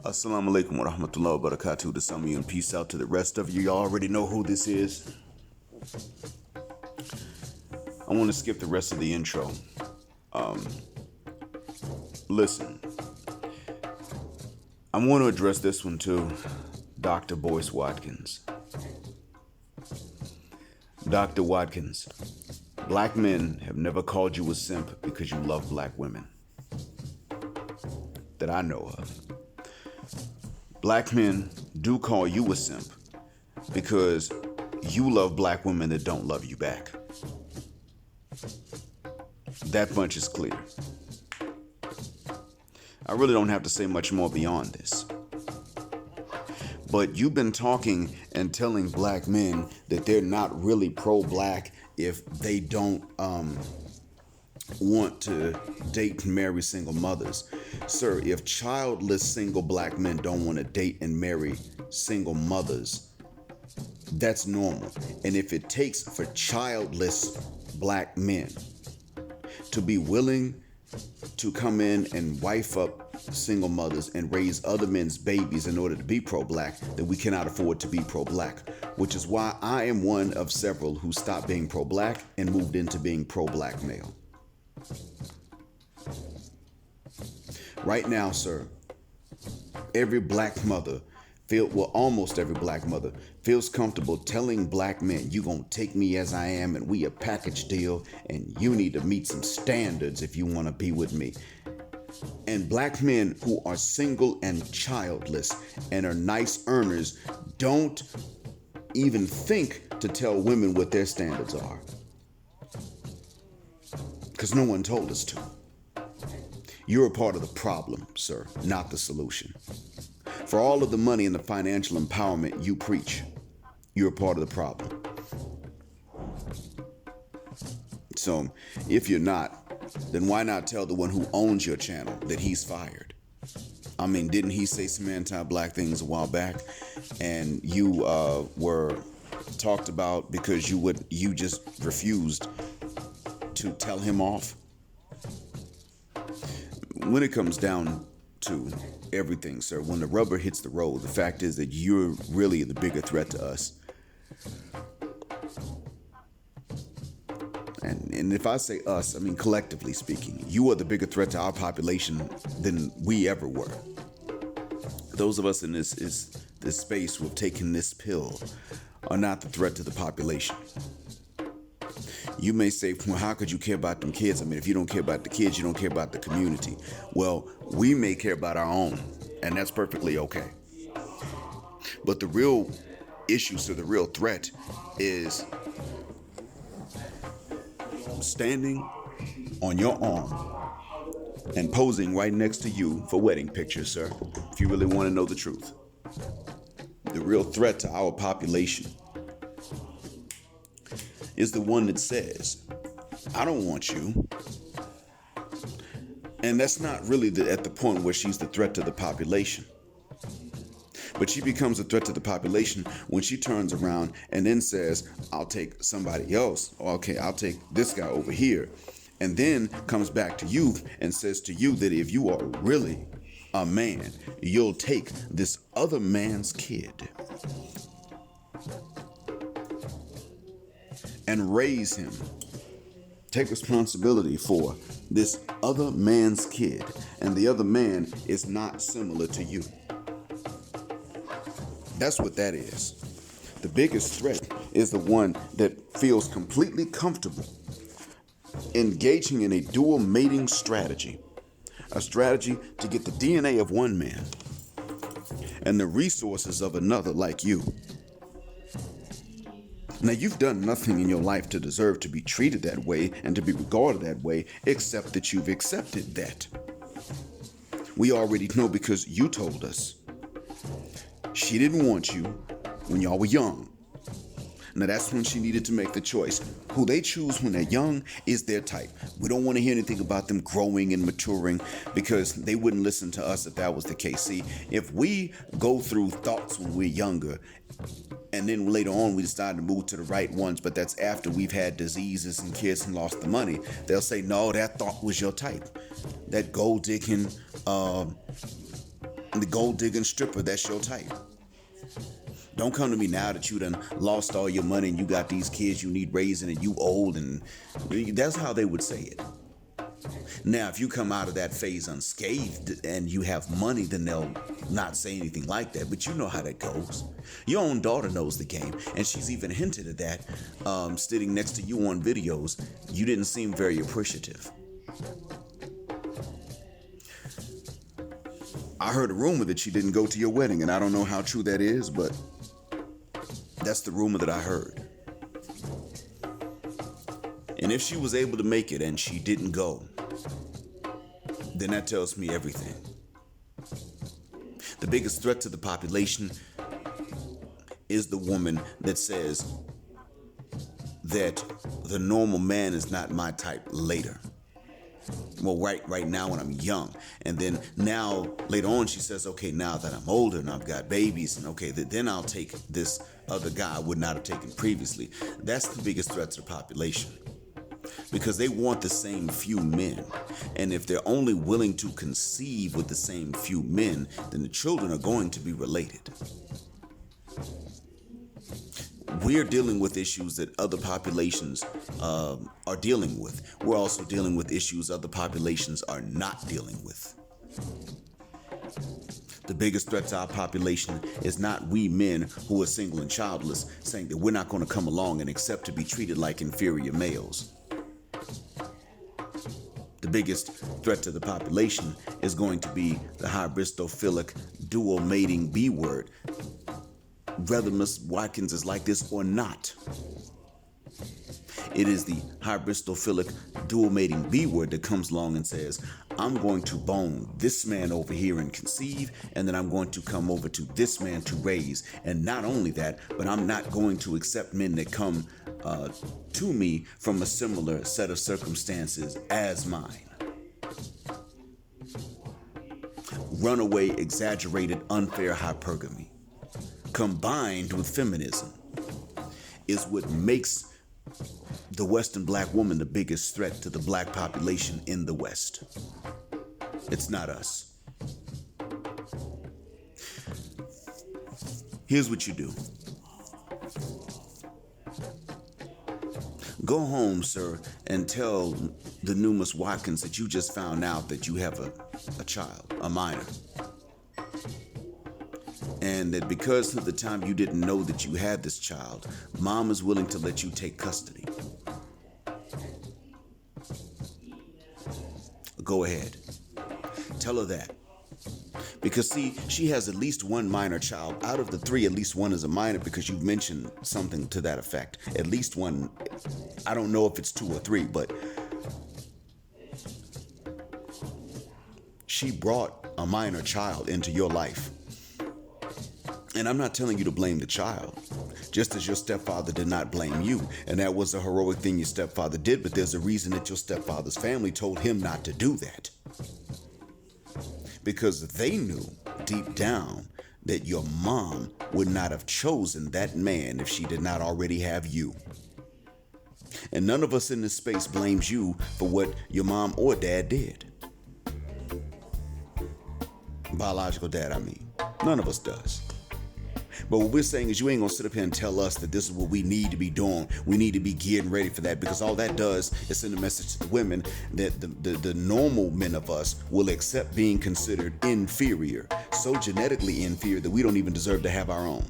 Assalamu alaikum wa rahmatullahi wa barakatuh to some of you, and peace out to the rest of you. You already know who this is. I want to skip the rest of the intro. Listen, I want to address this one to Dr. Boyce Watkins. Dr. Watkins, black men have never called you a simp because you love black women. That I know of. Black men do call you a simp because you love black women that don't love you back. That much is clear. I really don't have to say much more beyond this. But you've been talking and telling black men that they're not really pro-black if they don't want to date and marry single mothers. Sir, if childless single black men don't want to date and marry single mothers, that's normal. And if it takes for childless black men to be willing to come in and wife up single mothers and raise other men's babies in order to be pro-black, then we cannot afford to be pro-black, which is why I am one of several who stopped being pro-black and moved into being pro-black male. Right now, sir, every black mother almost every black mother feels comfortable telling black men, you gonna take me as I am and we a package deal and you need to meet some standards if you wanna be with me. And black men who are single and childless and are nice earners don't even think to tell women what their standards are. Because no one told us to. You're a part of the problem, sir, not the solution. For all of the money and the financial empowerment you preach, you're a part of the problem. So, if you're not, then why not tell the one who owns your channel that he's fired? I mean, didn't he say some anti-black things a while back? And you were talked about because you just refused to tell him off? When it comes down to everything, sir, when the rubber hits the road, the fact is that you're really the bigger threat to us. And if I say us, I mean collectively speaking, you are the bigger threat to our population than we ever were. Those of us in this space who have taken this pill are not the threat to the population. You may say, well, how could you care about them kids? I mean, if you don't care about the kids, you don't care about the community. Well, we may care about our own, and that's perfectly okay. But the real issue, so the real threat is standing on your arm and posing right next to you for wedding pictures, sir, if you really want to know the truth. The real threat to our population is the one that says, I don't want you. And that's not really at the point where she's the threat to the population. But she becomes a threat to the population when she turns around and then says, I'll take somebody else. Or, okay, I'll take this guy over here. And then comes back to you and says to you that if you are really a man, you'll take this other man's kid and raise him. Take responsibility for this other man's kid, and the other man is not similar to you. That's what that is. The biggest threat is the one that feels completely comfortable engaging in a dual mating strategy, a strategy to get the DNA of one man and the resources of another like you. Now, you've done nothing in your life to deserve to be treated that way and to be regarded that way, except that you've accepted that. We already know because you told us. She didn't want you when y'all were young. Now, that's when she needed to make the choice. Who they choose when they're young is their type. We don't want to hear anything about them growing and maturing because they wouldn't listen to us if that was the case. See, if we go through thoughts when we're younger and then later on we decide to move to the right ones, but that's after we've had diseases and kids and lost the money, they'll say, no, that thought was your type. That gold digging, The gold digging stripper, that's your type. Don't come to me now that you done lost all your money and you got these kids you need raising and you old, and that's how they would say it. Now, if you come out of that phase unscathed and you have money, then they'll not say anything like that. But you know how that goes. Your own daughter knows the game, and she's even hinted at that, sitting next to you on videos. You didn't seem very appreciative. I heard a rumor that she didn't go to your wedding, and I don't know how true that is, but that's the rumor that I heard. And if she was able to make it and she didn't go, then that tells me everything. The biggest threat to the population is the woman that says that the normal man is not my type later. Well, right now when I'm young. And then now, later on, she says, okay, now that I'm older and I've got babies, and okay, then I'll take this other guy I would not have taken previously. That's the biggest threat to the population. Because they want the same few men. And if they're only willing to conceive with the same few men, then the children are going to be related. We're dealing with issues that other populations are dealing with. We're also dealing with issues other populations are not dealing with. The biggest threat to our population is not we men who are single and childless saying that we're not going to come along and accept to be treated like inferior males. The biggest threat to the population is going to be the hybristophilic dual mating B word. Whether Ms. Watkins is like this or not, it is the hybristophilic dual mating B word that comes along and says, I'm going to bone this man over here and conceive, and then I'm going to come over to this man to raise. And not only that, but I'm not going to accept men that come to me from a similar set of circumstances as mine. Runaway, exaggerated, unfair hypergamy, combined with feminism, is what makes the Western black woman the biggest threat to the black population in the West. It's not us. Here's what you do. Go home, sir, and tell the new Miss Watkins that you just found out that you have a child, a minor. And that because of the time you didn't know that you had this child, mom is willing to let you take custody. Go ahead. Tell her that. Because see, she has at least one minor child. Out of the three, at least one is a minor, because you've mentioned something to that effect. At least one. I don't know if it's two or three, but she brought a minor child into your life. And I'm not telling you to blame the child, just as your stepfather did not blame you. And that was a heroic thing your stepfather did, but there's a reason that your stepfather's family told him not to do that. Because they knew deep down that your mom would not have chosen that man if she did not already have you. And none of us in this space blames you for what your mom or dad did. Biological dad, I mean. None of us does. But what we're saying is you ain't gonna sit up here and tell us that this is what we need to be doing. We need to be getting ready for that, because all that does is send a message to the women that the normal men of us will accept being considered inferior, so genetically inferior that we don't even deserve to have our own,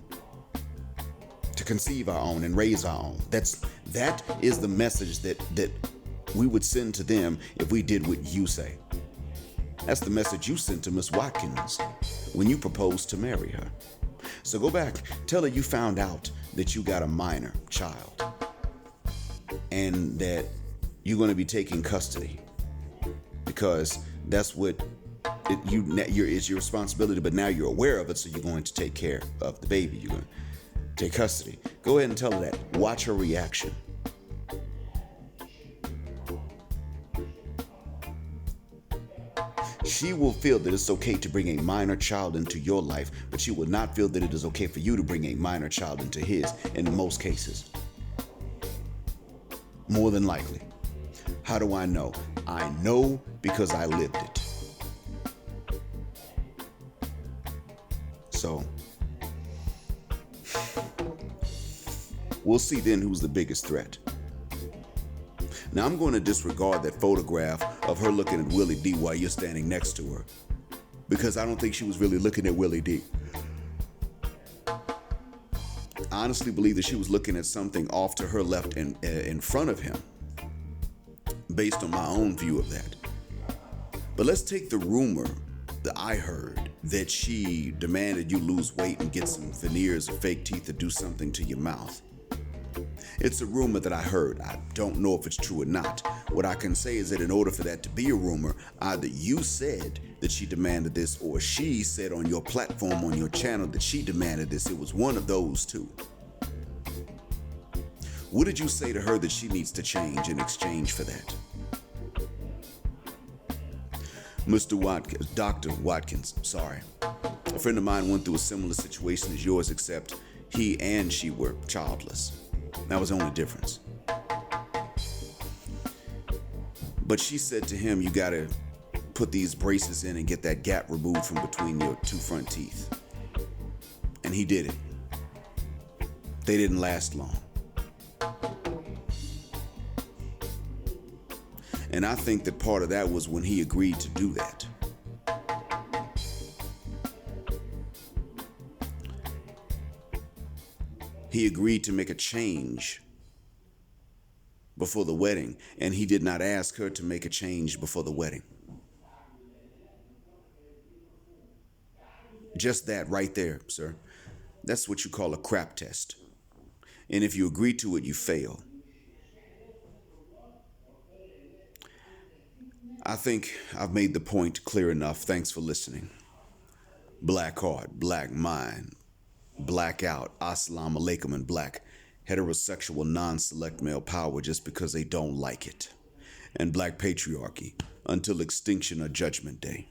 to conceive our own and raise our own. That is the message that we would send to them if we did what you say. That's the message you sent to Miss Watkins when you proposed to marry her. So go back, tell her you found out that you got a minor child and that you're going to be taking custody, because that's what it's your responsibility, but now you're aware of it, so you're going to take care of the baby. You're going to take custody. Go ahead and tell her that. Watch her reaction. She will feel that it's okay to bring a minor child into your life, but she will not feel that it is okay for you to bring a minor child into his in most cases. More than likely. How do I know? I know because I lived it. So we'll see then who's the biggest threat. Now I'm going to disregard that photograph of her looking at Willie D while you're standing next to her, because I don't think she was really looking at Willie D. I honestly believe that she was looking at something off to her left and in front of him, based on my own view of that. But let's take the rumor that I heard that she demanded you lose weight and get some veneers or fake teeth to do something to your mouth. It's a rumor that I heard. I don't know if it's true or not. What I can say is that in order for that to be a rumor, either you said that she demanded this, or she said on your platform, on your channel, that she demanded this. It was one of those two. What did you say to her that she needs to change in exchange for that? Mr. Watkins, Dr. Watkins, sorry. A friend of mine went through a similar situation as yours, except he and she were childless. That was the only difference. But she said to him, you gotta put these braces in and get that gap removed from between your two front teeth. And he did it. They didn't last long. And I think that part of that was when he agreed to do that. He agreed to make a change before the wedding, and he did not ask her to make a change before the wedding. Just that right there, sir. That's what you call a crap test. And if you agree to it, you fail. I think I've made the point clear enough. Thanks for listening. Black heart, black mind, black out, assalamu alaikum, and black heterosexual non-select male power just because they don't like it. And black patriarchy until extinction or judgment day.